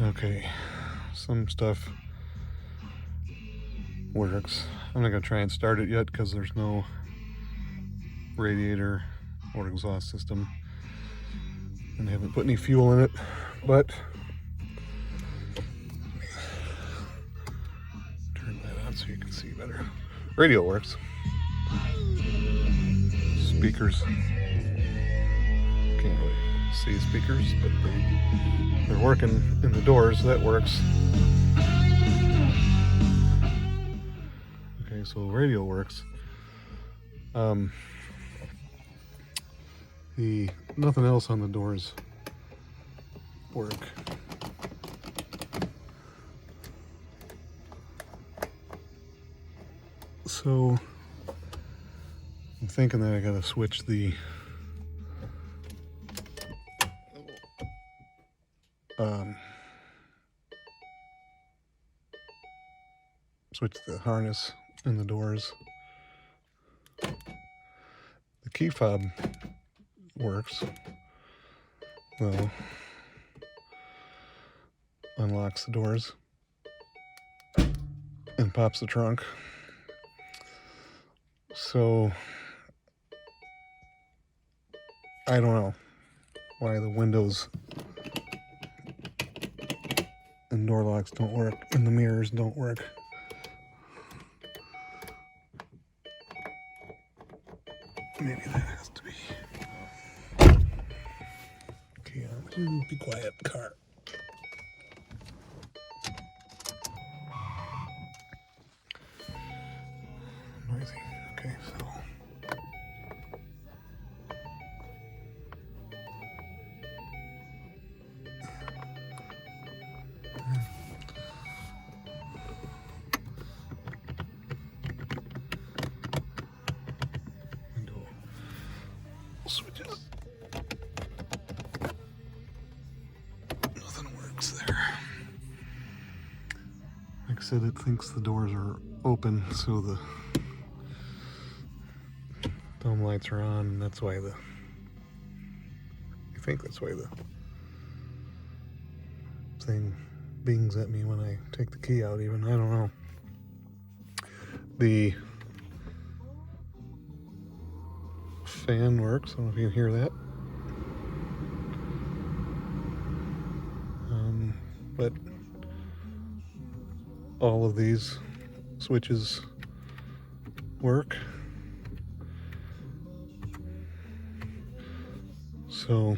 Okay, some stuff works. I'm not gonna try and start it yet because there's no radiator or exhaust system and I haven't put any fuel in it, but turn that on so you can see better. Radio works. Speakers. Can't really see speakers, but they're working in the doors. That works. Okay, so radio works. Nothing else on the doors work. So I'm thinking that I gotta switch the harness in the doors. The key fob works. Well, unlocks the doors and pops the trunk. So I don't know why the windows and door locks don't work and the mirrors don't work. Maybe that has to be. Okay, be quiet, car. Noisy. Okay, so. Window switches. Nothing works there. Like I said, it thinks the doors are open, so the dome lights are on, and that's why I think that's why the thing bings at me when I take the key out even. I don't know. The fan works. I don't know if you can hear that. But all of these switches work. So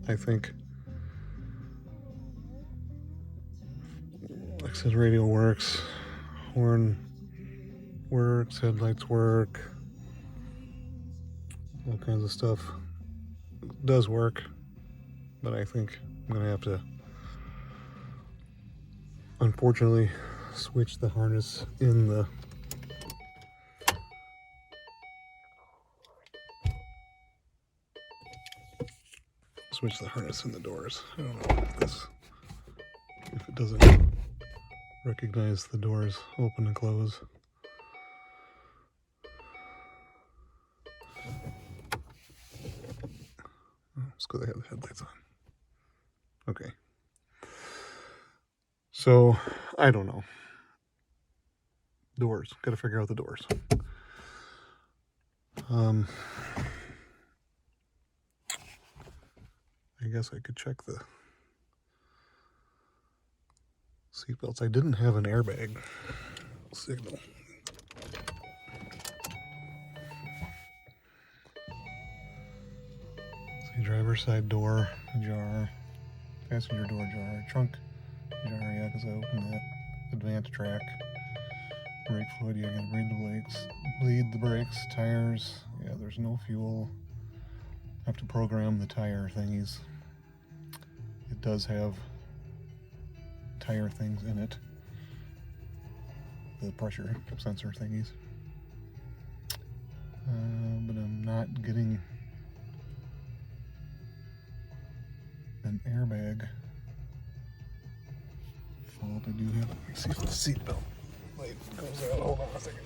I think, like I said, radio works, horn works, headlights work, all kinds of stuff does work, but I think I'm gonna have to, unfortunately, switch the harness in the doors. I don't know if it doesn't recognize the doors open and close. Let's go ahead, the headlights on. Okay. So, I don't know. Doors. Gotta figure out the doors. I guess I could check the seatbelts. I didn't have an airbag signal. See, driver's side door ajar, passenger door ajar, trunk ajar, yeah, because I opened that. Advanced track, brake fluid, yeah, I gotta bleed the brakes, tires, yeah, there's no fuel. I have to program the tire thingies. It does have tire things in it, the pressure sensor thingies, but I'm not getting an airbag fault. I do have, let me see if the seatbelt light goes out. Hold on a second.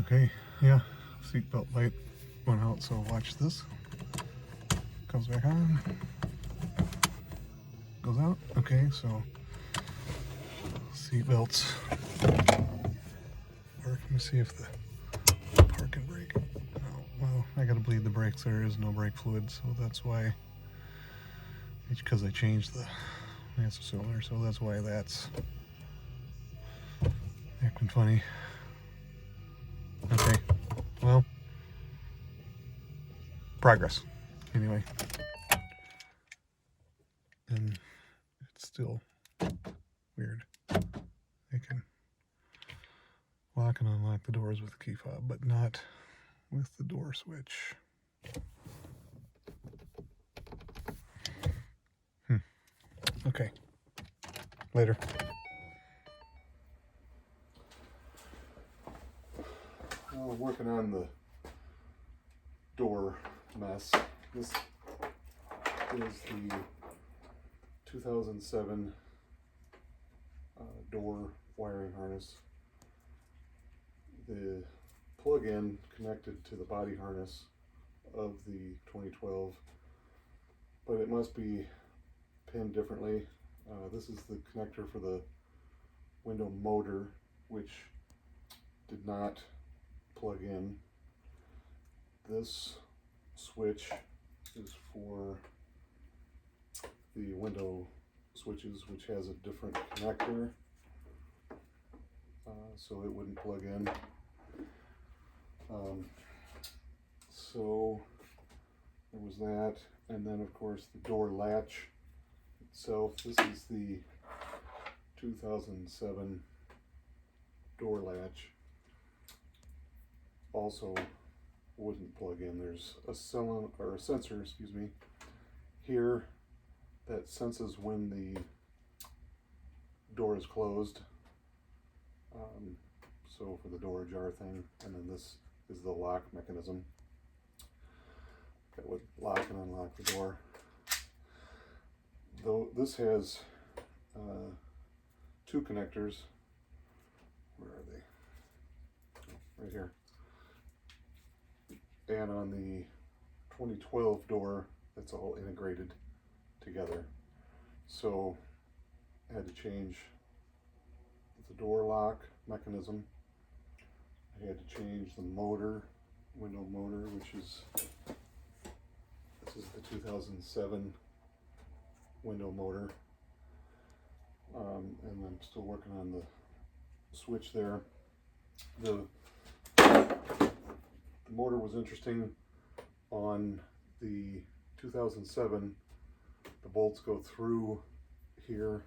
Okay, yeah, seatbelt light went out, so watch this. Comes back on. Goes out. Okay, so seatbelts work. Let me see if the park and brake. Oh, well, I gotta bleed the brakes. There is no brake fluid, so that's why. It's because I changed the master cylinder, so that's why that's acting funny. Okay, well, progress. Anyway, and it's still weird. I can lock and unlock the doors with the key fob, but not with the door switch. Okay, later. Well, I'm working on the door mess. This is the 2007 door wiring harness. The plug-in connected to the body harness of the 2012, but it must be pinned differently. This is the connector for the window motor, which did not plug in. This switch is for the window switches, which has a different connector, so it wouldn't plug in. So there was that, and then of course the door latch itself. This is the 2007 door latch. Also wouldn't plug in. There's a sensor, excuse me, here that senses when the door is closed. So for the door ajar thing, and then this is the lock mechanism that would lock and unlock the door. Though this has two connectors. Where are they? Right here. And on the 2012 door, it's all integrated together. So I had to change the door lock mechanism. I had to change the motor, window motor, which is, this is the 2007 window motor. And I'm still working on the switch there. The motor was interesting. On the 2007, the bolts go through here,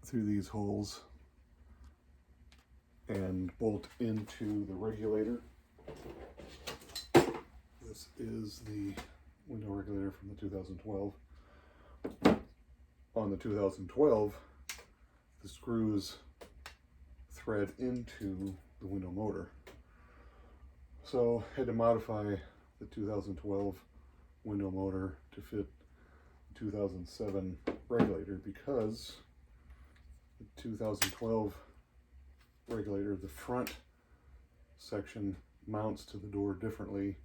through these holes, and bolt into the regulator. This is the window regulator from the 2012. On the 2012, the screws thread into the window motor. So I had to modify the 2012 window motor to fit the 2007 regulator, because the 2012 regulator, the front section mounts to the door differently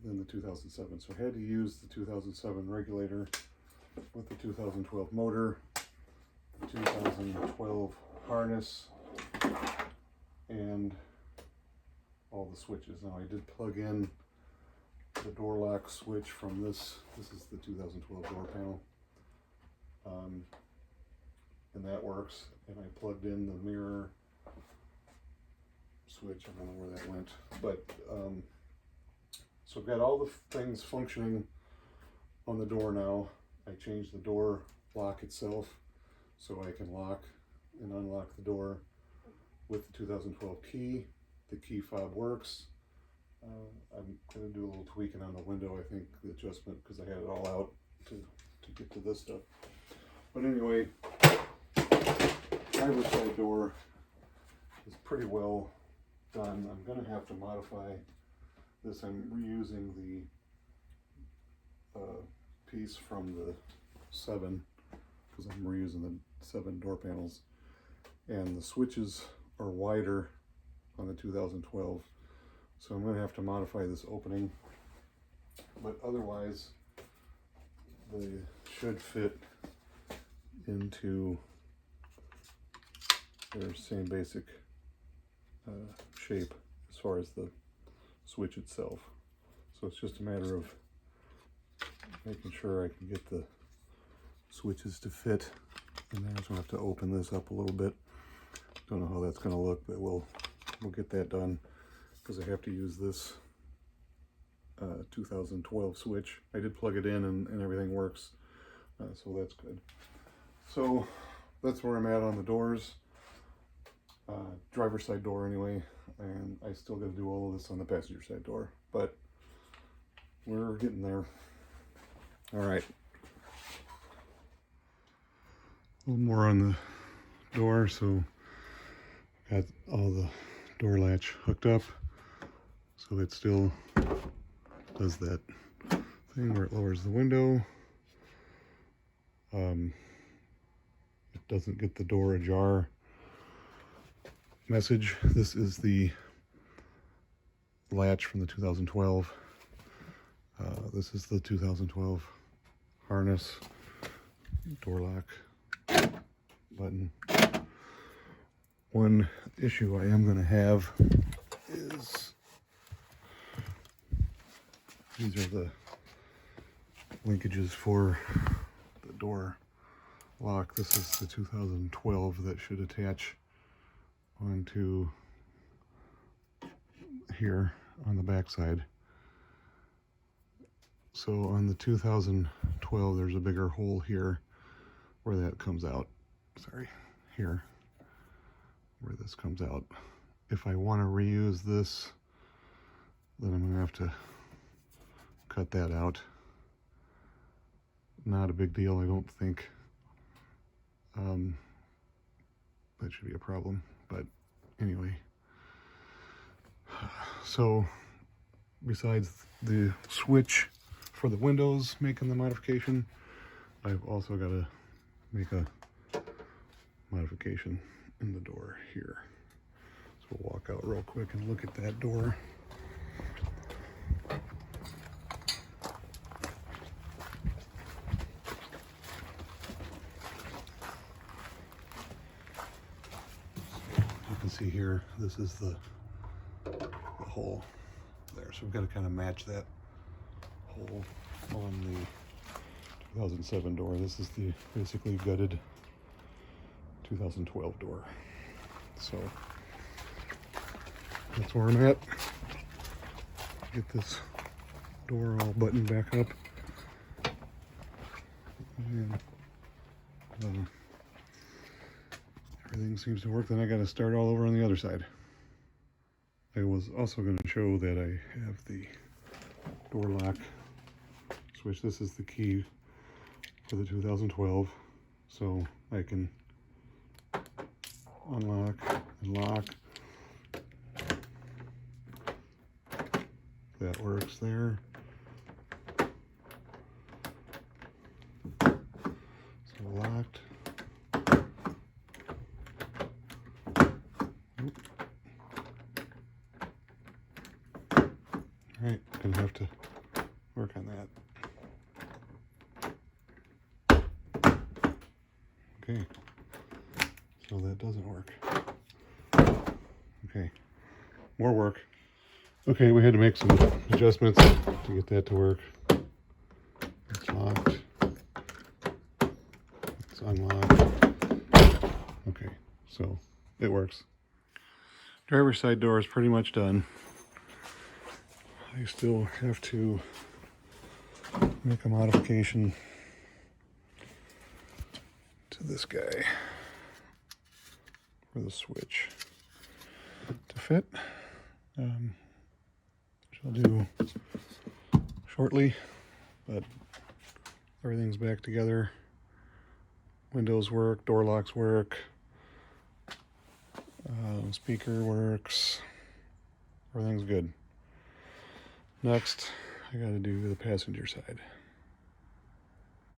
than the 2007. So I had to use the 2007 regulator with the 2012 motor, the 2012 harness, and all the switches. Now I did plug in the door lock switch from this. This is the 2012 door panel, and that works. And I plugged in the mirror switch. I don't know where that went, but so I've got all the things functioning on the door now. I changed the door lock itself so I can lock and unlock the door with the 2012 key. The key fob works. I'm going to do a little tweaking on the window, I think, the adjustment, because I had it all out to get to this stuff. But anyway, driver's side door is pretty well done. I'm going to have to modify this. I'm reusing the piece from the 7, because I'm reusing the 7 door panels, and the switches are wider on the 2012. So I'm going to have to modify this opening, but otherwise they should fit into their same basic shape as far as the switch itself. So it's just a matter of making sure I can get the switches to fit. And then I'm just going to have to open this up a little bit. Don't know how that's going to look, but we'll get that done, because I have to use this 2012 switch. I did plug it in and everything works, so that's good. So that's where I'm at on the doors, driver's side door anyway, and I still got to do all of this on the passenger side door, but we're getting there. All right. A little more on the door. So got all the door latch hooked up, so it still does that thing where it lowers the window. It doesn't get the door ajar message. This is the latch from the 2012. This is the 2012 harness, door lock button. One issue I am going to have is these are the linkages for the door lock. This is the 2012 that should attach onto here on the back side. So on the 2012 there's a bigger hole here where that comes out. Sorry, here where this comes out. If I want to reuse this, then I'm going to have to cut that out. Not a big deal, I don't think. That should be a problem, but anyway. So besides the switch for the windows making the modification, I've also got to make a modification in the door here. So we'll walk out real quick and look at that door. You can see here, this is the hole there. So we've got to kind of match that hole on the 2007 door. This is the basically gutted 2012 door. So that's where I'm at. Get this door all buttoned back up. And everything seems to work. Then I got to start all over on the other side. I was also going to show that I have the door lock switch. This is the key for the 2012, so I can unlock and lock. That works there. So locked. Alright, gonna have to work on that. Okay, so that doesn't work. Okay, more work. Okay, we had to make some adjustments to get that to work. It's locked. It's unlocked. Okay, so it works. Driver's side door is pretty much done. I still have to make a modification to this guy for the switch to fit. Which I'll do shortly, but everything's back together. Windows work, door locks work, speaker works, everything's good. Next, I gotta do the passenger side.